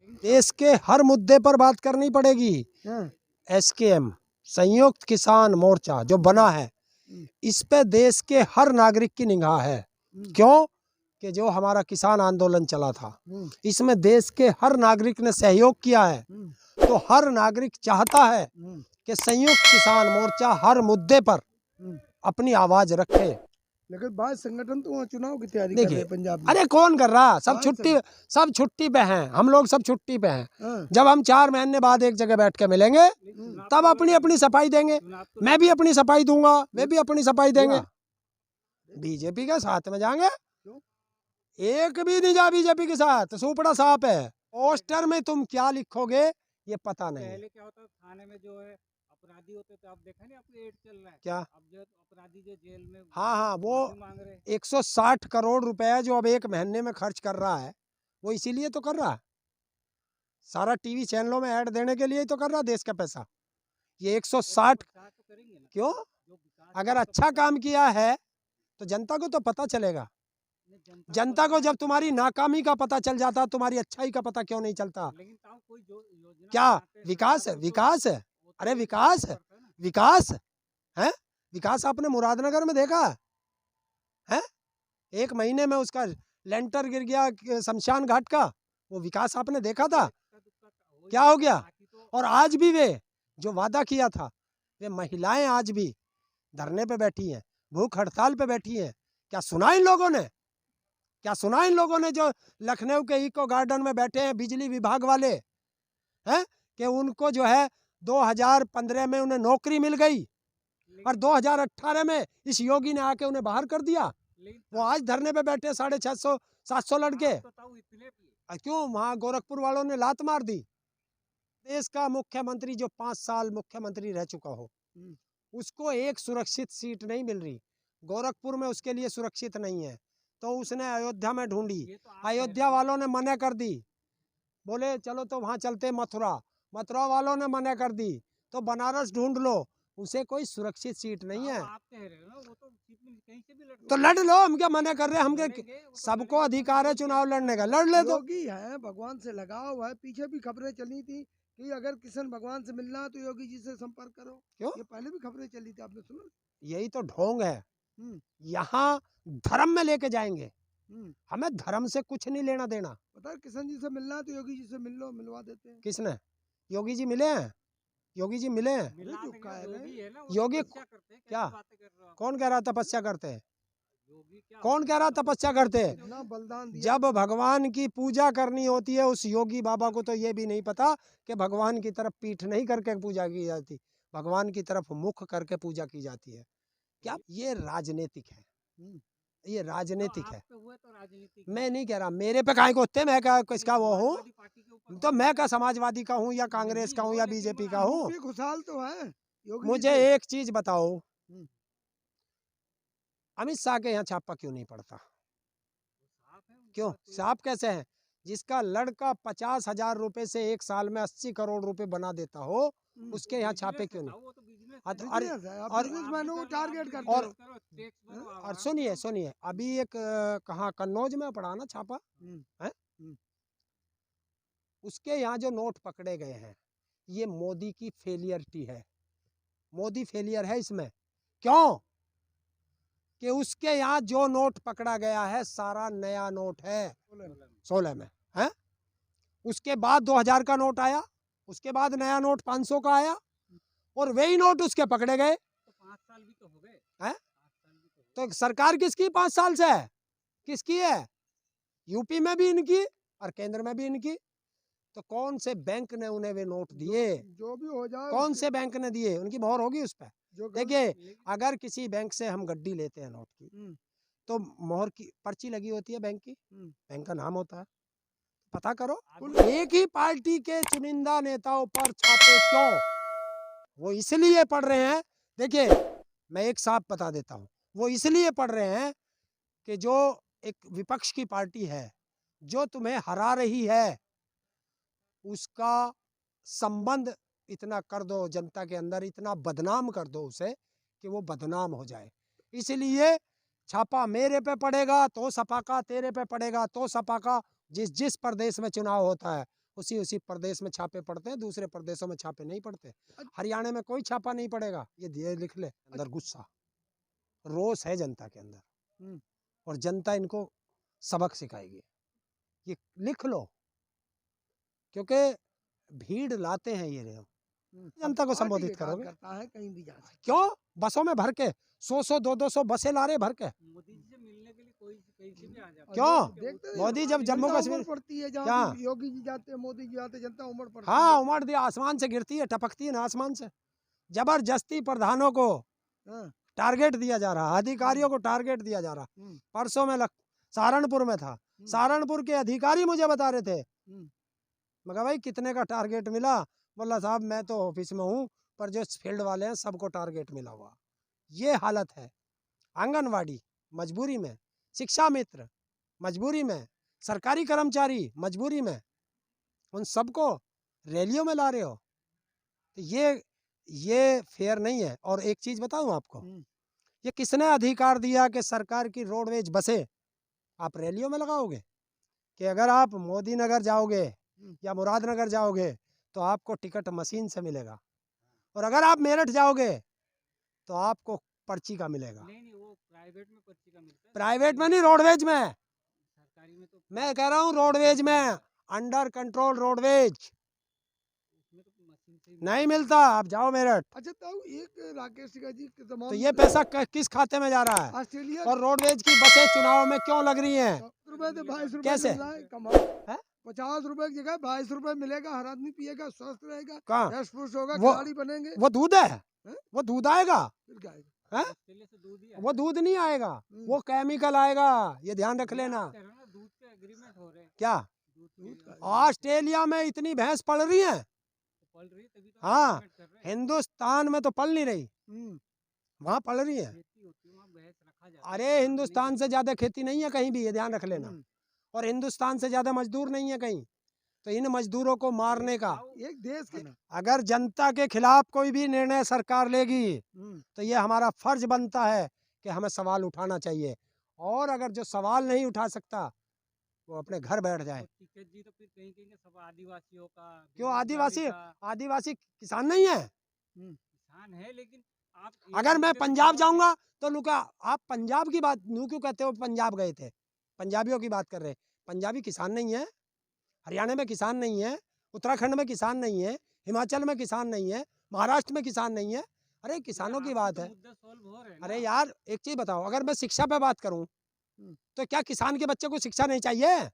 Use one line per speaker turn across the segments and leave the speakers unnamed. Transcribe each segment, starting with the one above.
देश के हर मुद्दे पर बात करनी पड़ेगी। एसकेएम संयुक्त किसान मोर्चा जो बना है, इस पे देश के हर नागरिक की निगाह है। क्यों कि जो हमारा किसान आंदोलन चला था, इसमें देश के हर नागरिक ने सहयोग किया है। तो हर नागरिक चाहता है कि संयुक्त किसान मोर्चा हर मुद्दे पर अपनी आवाज रखे।
लेकिन बाद संगठन तो वहाँ चुनाव की तैयारी कर रहे
देखिए,
हैं पंजाब में।
अरे कौन कर रहा, सब छुट्टी पे हैं, हम लोग सब छुट्टी पे हैं। जब हम 4 महीने बाद एक जगह बैठ के मिलेंगे तब अपनी अपनी सफाई देंगे। मैं भी अपनी सफाई दूंगा, वे भी अपनी सफाई देंगे। बीजेपी के साथ में जाएंगे? एक भी नहीं जा बीजेपी के साथ, सुपड़ा साफ है। पोस्टर में तुम क्या लिखोगे ये पता नहीं।
पहले क्या होता था, थाने में जो है अपराधी होते थे, अब देखा नहीं आपको एड चल रहा है
क्या?
अब जो अपराधी जो जेल में
हाँ, वो
मांग रहे हैं।
160 करोड़ रुपए जो अब एक महीने में खर्च कर रहा है, वो इसीलिए तो कर रहा है। सारा टीवी चैनलों में ऐड देने के लिए ही तो कर रहा है देश का पैसा। ये 160 क्यों? अगर अच्छा काम किया है तो जनता को तो पता चलेगा। जनता को जब तुम्हारी नाकामी का पता चल जाता, तुम्हारी अच्छाई का पता क्यों नहीं चलता? क्या विकास है? विकास है? अरे विकास है, विकास है। विकास आपने मुरादनगर में देखा है? 1 महीने में उसका लेंटर गिर गया शमशान घाट का, वो विकास आपने देखा था? क्या हो गया? और आज भी वे जो वादा किया था, वे महिलाएं आज भी धरने पे बैठी हैं, भूख हड़ताल पे बैठी हैं। क्या सुना इन लोगों ने? क्या सुना इन लोगों ने जो लखनऊ के इको गार्डन में बैठे हैं बिजली विभाग वाले हैं, कि उनको जो है 2015 में उन्हें नौकरी मिल गई और 2018 में इस योगी ने आके उन्हें बाहर कर दिया। वो आज धरने पे बैठे 650 700 लड़के। क्यों? वहां गोरखपुर वालों ने लात मार दी। देश का मुख्यमंत्री जो 5 साल मुख्यमंत्री रह चुका हो, उसको एक सुरक्षित सीट नहीं मिल रही। गोरखपुर में उसके लिए सुरक्षित नहीं है, तो उसने अयोध्या में ढूंढी। अयोध्या वालों ने मना कर दी, बोले चलो तो वहां चलते मथुरा। मथुरा वालों ने मना कर दी, तो बनारस ढूंढ लो। उसे कोई सुरक्षित सीट नहीं है। तो लड़ लो, हम क्या मना कर रहे हैं? हम सबको अधिकार है चुनाव लड़ने का, लड़ ले। तो
योगी है, भगवान से लगाव है। पीछे भी खबरें चली थी कि अगर किशन भगवान से मिलना है तो योगी जी से संपर्क करो।
क्यों?
ये पहले भी खबरें चली थी, आपने सुना?
यही तो ढोंग है। यहाँ धर्म में लेके जाएंगे, हमें धर्म से कुछ नहीं लेना देना।
पता है, किशन जी से मिलना है तो योगी जी से मिल लो, मिलवा देते हैं।
किसने? योगी जी मिले हैं? योगी जी मिले हैं? योगी क्या? कौन कह रहा तपस्या करते हैं? कौन कह रहा तपस्या करते हैं?
इतना बलिदान दिया।
जब भगवान की पूजा करनी होती है, उस योगी बाबा को तो ये भी नहीं पता कि भगवान की तरफ पीठ नहीं करके पूजा की जाती, भगवान की तरफ मुख करके पूजा की जाती है। क्या ये राजनीतिक है? ये राजनीतिक है। मैं नहीं कह रहा मेरे पे काहे को होते, मैं क्या किसका वो हूँ? तो मैं क्या समाजवादी का हूँ या कांग्रेस का हूँ या बीजेपी का हूँ?
खुशहाल तो है योगी।
मुझे एक चीज बताओ, अमित शाह के यहाँ छापा क्यों नहीं पड़ता? क्यों? साफ कैसे है? जिसका लड़का 50,000 रुपए से एक साल में 80 करोड़ रुपए बना देता हो, उसके यहाँ छापे क्यों नहीं? और सुनिए, अभी एक कहाँ कन्नौज में पड़ा ना छापा है, उसके यहाँ जो नोट पकड़े गए हैं, ये मोदी की फेलियरिटी है। मोदी फेलियर है इसमें। क्यों? कि उसके यहाँ जो नोट पकड़ा गया है सारा नया नोट है, 16 में है। उसके बाद 2000 का नोट आया, उसके बाद नया नोट 500 का आया, और वही नोट उसके पकड़े गए। तो 5 साल भी तो हो गए। तो सरकार किसकी 5 साल से है? किसकी है? यूपी में भी इनकी और केंद्र में भी इनकी। तो कौन से बैंक ने उन्हें वे नोट दिए?
जो भी हो जाए,
कौन से बैंक ने दिए? उनकी मोहर होगी उस पर। देखिए, अगर किसी बैंक से हम गड्डी लेते हैं नोट की, तो मोहर की पर्ची लगी होती है बैंक की, बैंक का नाम होता है, पता करो। एक ही पार्टी के चुनिंदा नेताओं पर छापे क्यों? वो इसलिए पड़ रहे हैं, देखिए मैं एक साफ बता देता हूँ, वो इसलिए पड़ रहे हैं कि जो एक विपक्ष की पार्टी है जो तुम्हें हरा रही है, उसका संबंध इतना कर दो जनता के अंदर, इतना बदनाम कर दो उसे कि वो बदनाम हो जाए। इसलिए छापा मेरे पे पड़ेगा तो सपा का, तेरे पे पड़ेगा तो सपा का। जिस जिस प्रदेश में चुनाव होता है उसी उसी प्रदेश में छापे पड़ते हैं, दूसरे प्रदेशों में छापे नहीं पड़ते। हरियाणा में कोई छापा नहीं पड़ेगा, ये लिख ले। अंदर गुस्सा, रोष है जनता के अंदर, और जनता इनको सबक सिखाएगी, ये लिख लो। क्योंकि भीड़ लाते हैं ये लोग, जनता को संबोधित करोगे
करता है कहीं भी जा सकता है।
क्यों? बसों में भर के 100 200 बसें ला रहे भर के।
मोदी जी से मिलने के लिए कोई कहीं से भी आ जाता है।
क्यों?
देखते हैं,
मोदी जब जम्मू
जनता
कश्मीर
उमड़ पड़ती है, जहाँ
क्या?
भी योगी जी जाते हैं, मोदी जी आते हैं, जनता उमड़ पड़ती
हाँ,
है।
उमड़ दिया, आसमान से गिरती है, टपकती है ना आसमान से। जबरदस्ती प्रधानों को
हाँ,
टारगेट दिया जा रहा, अधिकारियों को टारगेट दिया जा रहा। परसों में सहारनपुर में था, सहारनपुर के अधिकारी मुझे बता रहे थे, मैं कहा भाई कितने का टारगेट मिला? बोला साहब मैं तो ऑफिस में हूँ, पर जो फील्ड वाले हैं सबको टारगेट मिला हुआ। ये हालत है। आंगनवाड़ी मजबूरी में, शिक्षा मित्र मजबूरी में, सरकारी कर्मचारी मजबूरी में, उन सबको रैलियों में ला रहे हो, तो ये फेयर नहीं है। और एक चीज बताऊं आपको, ये किसने अधिकार दिया कि सरकार की रोडवेज बसें आप रैलियों में लगाओगे? कि अगर आप मोदी नगर जाओगे या मुरादनगर जाओगे तो आपको टिकट मशीन से मिलेगा, और अगर आप मेरठ जाओगे तो आपको पर्ची का मिलेगा।
नहीं वो प्राइवेट में पर्ची का मिलता है।
प्राइवेट में नहीं, रोडवेज में।
सरकारी में तो
मैं कह रहा हूँ रोडवेज में, अंडर कंट्रोल रोडवेज
उसमें तो मशीन से ही
नहीं मिलता। आप जाओ मेरठ,
अच्छा तो एक राकेश सिंह जी के तमाम
तो ये पैसा किस खाते में जा रहा है?
ऑस्ट्रेलिया
और रोडवेज की बसें चुनाव में क्यों लग रही हैं?
रुपए तो 22 रुपए
कैसे?
मिल रहा है, कमाल
है?
50 रुपए की जगह 22 रुपए मिलेगा, हर आदमी पिएगा, स्वस्थ रहेगा,
कहाँ?
यश पुरुष होगा,
वो-
खिलाड़ी बनेंगे।
वो दूध है,
हैं?
वो दूध आएगा,
फिर क्या आएगा?
है?
ऑस्ट्रेलिया से दूध ही आता
वो दूध नहीं आएगा, वो केमिकल आएगा, ये ध्यान रख
है।
लेना।
आप कह रहे हो ना दूध के एग्रीमेंट हो रहे हैं।
क्या
दूध
दूध
के
का
ऑस्ट्रेलिया में इतनी भैंस पल रही है?
पल रही है तभी तो
हाँ,
agreement कर रहे हैं।
हिंदुस्तान में तो पल नहीं रही,
हम्म,
वहाँ पल रही है।
खेती होती है वहाँ भैंस रखा जाता है।
अरे
यहाँ पे
हिंदुस्तान
नहीं
से ज्यादा खेती नहीं है कहीं भी, ये ध्यान रख लेना।
हम्म।
और हिंदुस्तान से ज्यादा मजदूर नहीं है कहीं, तो इन मजदूरों को मारने का,
एक देश के
अगर जनता के खिलाफ कोई भी निर्णय सरकार लेगी तो ये हमारा फर्ज बनता है कि हमें सवाल उठाना चाहिए। और अगर जो सवाल नहीं उठा सकता वो अपने घर बैठ जाए।
और टिकैत जी तो फिर कहीं कहीं के सब आदिवासियों का,
क्यों
बेरोजगारी
आदिवासी?
का,
आदिवासी किसान नहीं है?
किसान है लेकिन आप एक
अगर मैं
दूसरे को
पंजाब
बोल
जाऊंगा तो लुका, आप पंजाब की बात यूं क्यों कहते हो? पंजाब गए थे, पंजाबियों की बात कर रहे हैं। पंजाबी किसान नहीं है, हरियाणा में किसान नहीं है, उत्तराखंड में किसान नहीं है, हिमाचल में किसान नहीं है, महाराष्ट्र में किसान नहीं है। अरे किसानों की
आपके
बात
तो
है।
मुद्दे solve हो रहे हैं
अरे
ना।
यार एक चीज बताओ, अगर मैं शिक्षा पे बात करूं तो क्या किसान के बच्चे को शिक्षा नहीं चाहिए?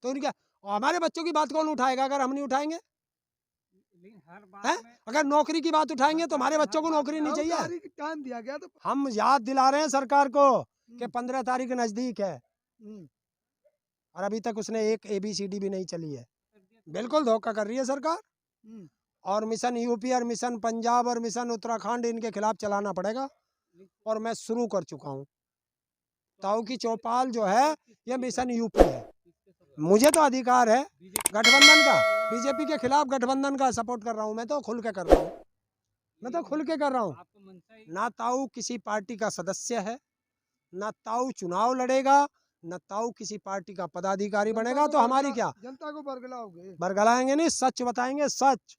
तो उनका, हमारे बच्चों की बात कौन उठाएगा अगर हम नहीं उठाएंगे?
लेकिन हर बात
हैं?
में
अगर नौकरी की बात उठाएंगे तो हमारे बच्चों को नौकरी नहीं चाहिए?
साहूकारी की टाइम दिया गया तो
हम याद दिला रहे हैं सरकार को कि 15 तारीख नजदीक है, और अभी तक उसने एक ABCD भी नहीं चली है। बिल्कुल धोखा कर रही है सरकार। और मिशन यूपी और मिशन पंजाब और मिशन उत्तराखंड, इनके खिलाफ चलाना पड़ेगा, और मैं शुरू कर चुका हूँ। ताऊ की चौपाल जो है ये मिशन यूपी है। मुझे तो अधिकार है गठबंधन का, बीजेपी के खिलाफ गठबंधन का सपोर्ट कर रहा हूँ। मैं तो खुल के कर रहा हूँ, मैं तो खुल के कर रहा हूँ।
आपको मनसा ही
ना ताऊ किसी पार्टी का सदस्य है, ना ताऊ चुनाव लड़ेगा, न ताऊ किसी पार्टी का पदाधिकारी बनेगा। तो हमारी क्या,
जनता को बरगलाओगे?
बरगलाएंगे नहीं, सच बताएंगे, सच।